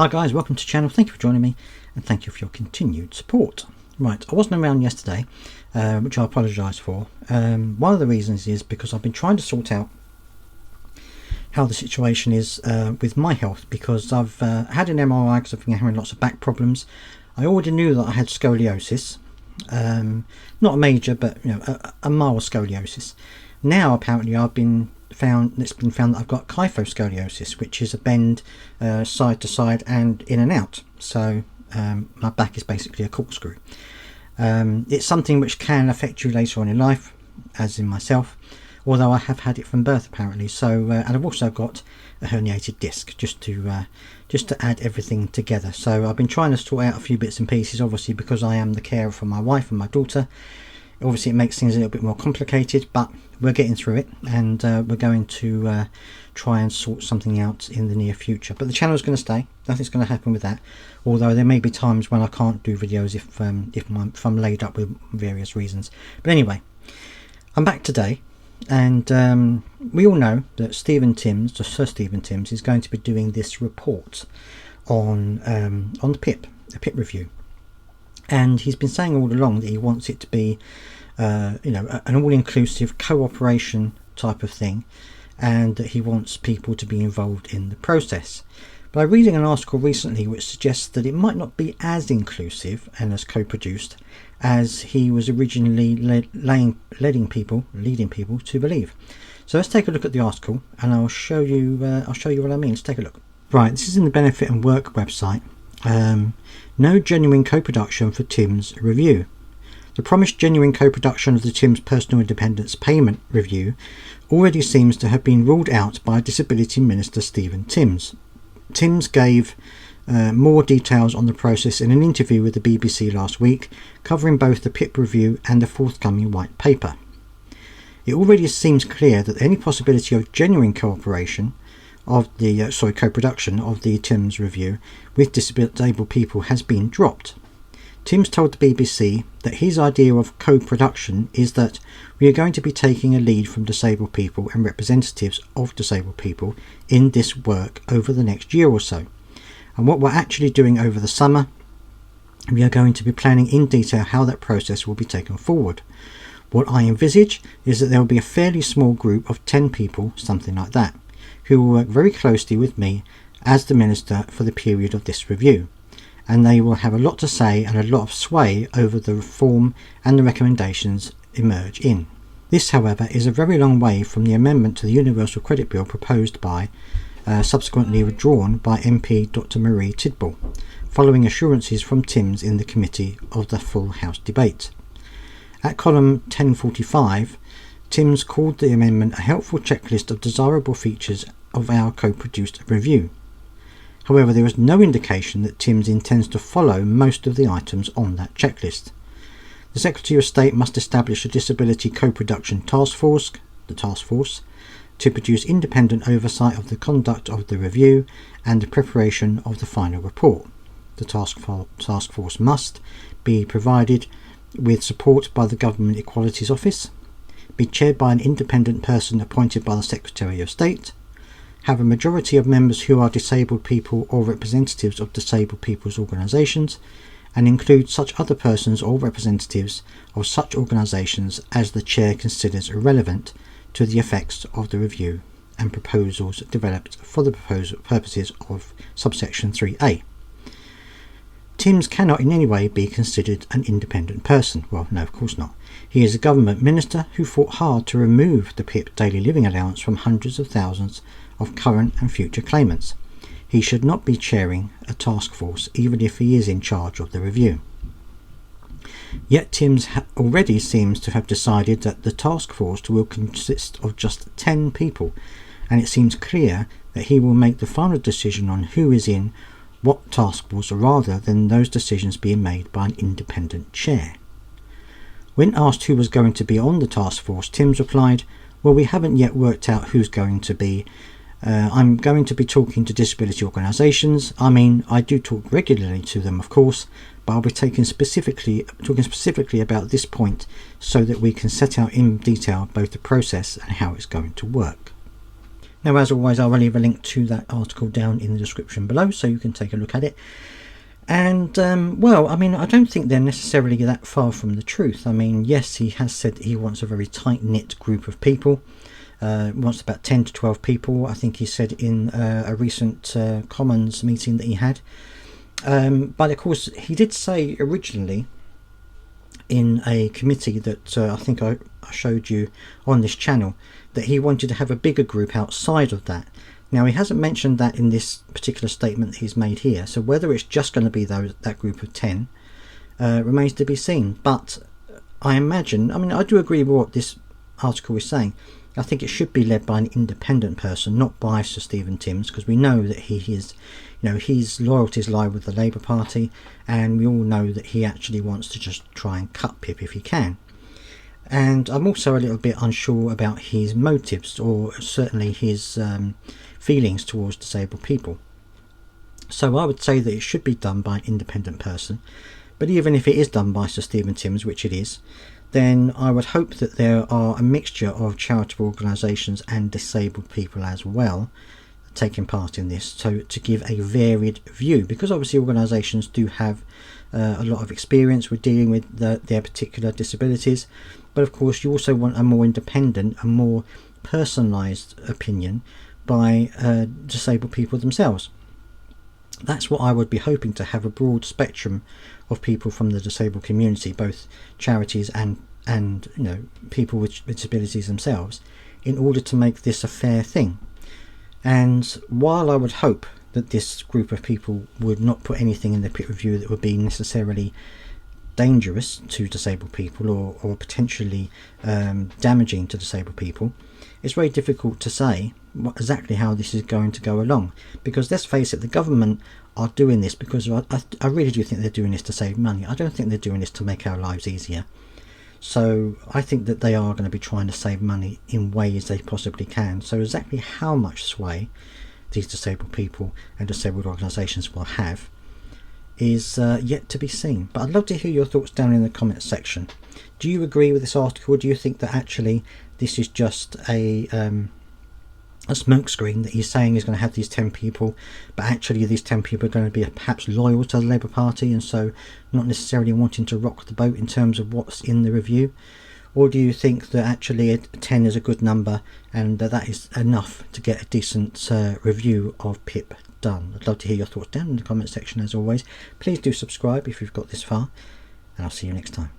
Hi guys, welcome to the channel. Thank you for joining me and thank you for your continued support. Right, I wasn't around yesterday, which I apologise for. One of the reasons is because I've been trying to sort out how the situation is with my health, because I've had an MRI because I've been having lots of back problems. I already knew that I had scoliosis, not a major, but a mild scoliosis. Now apparently it's been found that I've got kyphoscoliosis, which is a bend side to side and in and out. So my back is basically a corkscrew. It's something which can affect you later on in life, as in myself, although I have had it from birth apparently. So and I've also got a herniated disc, just to add everything together. So I've been trying to sort out a few bits and pieces, obviously because I am the carer for my wife and my daughter. Obviously it makes things a little bit more complicated, but we're getting through it, and we're going to try and sort something out in the near future. But the channel is going to stay. Nothing's going to happen with that, although there may be times when I can't do videos if I'm laid up with various reasons. But anyway, I'm back today, and we all know that Sir Stephen Timms is going to be doing this report on the PIP, a PIP review. And he's been saying all along that he wants it to be, an all-inclusive cooperation type of thing, and that he wants people to be involved in the process. But I'm reading an article recently which suggests that it might not be as inclusive and as co-produced as he was originally leading people to believe. So let's take a look at the article, and I'll show you what I mean. Let's take a look. Right, this is in the Benefit and Work website. No genuine co-production for Timms review. The promised genuine co-production of the Timms Personal Independence Payment Review already seems to have been ruled out by Disability Minister Stephen Timms. Timms gave more details on the process in an interview with the BBC last week, covering both the PIP review and the forthcoming white paper. It already seems clear that any possibility of genuine co-production of the Timms review with disabled people has been dropped. Timms told the BBC that his idea of co-production is that we are going to be taking a lead from disabled people and representatives of disabled people in this work over the next year or so. And what we're actually doing over the summer, we are going to be planning in detail how that process will be taken forward. What I envisage is that there will be a fairly small group of 10 people, something like that, who will work very closely with me as the Minister for the period of this review, and they will have a lot to say and a lot of sway over the reform and the recommendations emerge in. This, however, is a very long way from the amendment to the Universal Credit Bill proposed by, subsequently withdrawn by MP Dr Marie Tidball, following assurances from Timms in the committee of the full House debate. At column 1045, Timms called the amendment a helpful checklist of desirable features of our co-produced review. However, there is no indication that Timms intends to follow most of the items on that checklist. The Secretary of State must establish a Disability Co-Production Task Force, the task force, to produce independent oversight of the conduct of the review and the preparation of the final report. The task force must be provided with support by the Government Equalities Office, be chaired by an independent person appointed by the Secretary of State, have a majority of members who are disabled people or representatives of disabled people's organisations, and include such other persons or representatives of such organisations as the Chair considers irrelevant to the effects of the review and proposals developed for the purposes of subsection 3A. Timms cannot in any way be considered an independent person. Well, no, of course not. He is a government minister who fought hard to remove the PIP daily living allowance from hundreds of thousands of current and future claimants. He should not be chairing a task force, even if he is in charge of the review. Yet Timms already seems to have decided that the task force will consist of just 10 people, and it seems clear that he will make the final decision on who is in what task force rather than those decisions being made by an independent chair. When asked who was going to be on the task force, Timms replied, "Well, we haven't yet worked out who's going to be. I'm going to be talking to disability organisations. I mean, I do talk regularly to them, of course, but I'll be talking specifically about this point so that we can set out in detail both the process and how it's going to work." Now, as always, I will leave a link to that article down in the description below so you can take a look at it. And well, I mean, I don't think they're necessarily that far from the truth. I mean, yes, he has said he wants a very tight-knit group of people. Wants about 10 to 12 people, I think he said in a recent Commons meeting that he had. But of course, he did say originally in a committee that I think I showed you on this channel that he wanted to have a bigger group outside of that. Now, he hasn't mentioned that in this particular statement that he's made here, so whether it's just going to be that group of 10 remains to be seen. But I imagine, I mean, I do agree with what this article is saying. I think it should be led by an independent person, not by Sir Stephen Timms, because we know that he is, you know, his loyalties lie with the Labour Party, and we all know that he actually wants to just try and cut PIP if he can. And I'm also a little bit unsure about his motives, or certainly his feelings towards disabled people. So I would say that it should be done by an independent person. But even if it is done by Sir Stephen Timms, which it is, then I would hope that there are a mixture of charitable organisations and disabled people as well taking part in this, so to give a varied view, because obviously organisations do have a lot of experience with dealing with their particular disabilities, but of course you also want a more independent, a more personalised opinion by disabled people themselves. That's what I would be hoping, to have a broad spectrum of people from the disabled community, both charities and you know, people with disabilities themselves, in order to make this a fair thing. And while I would hope that this group of people would not put anything in the PIP review that would be necessarily dangerous to disabled people or potentially damaging to disabled people, it's very difficult to say exactly how this is going to go along, because let's face it, the government are doing this because I really do think they're doing this to save money. I don't think they're doing this to make our lives easier. So I think that they are going to be trying to save money in ways they possibly can. So exactly how much sway these disabled people and disabled organisations will have is yet to be seen. But I'd love to hear your thoughts down in the comments section. Do you agree with this article? Do you think that actually this is just a smokescreen, that he's saying he's going to have these 10 people, but actually these 10 people are going to be perhaps loyal to the Labour Party and so not necessarily wanting to rock the boat in terms of what's in the review? Or do you think that actually 10 is a good number and that is enough to get a decent review of PIP done? I'd love to hear your thoughts down in the comment section as always. Please do subscribe if you've got this far, and I'll see you next time.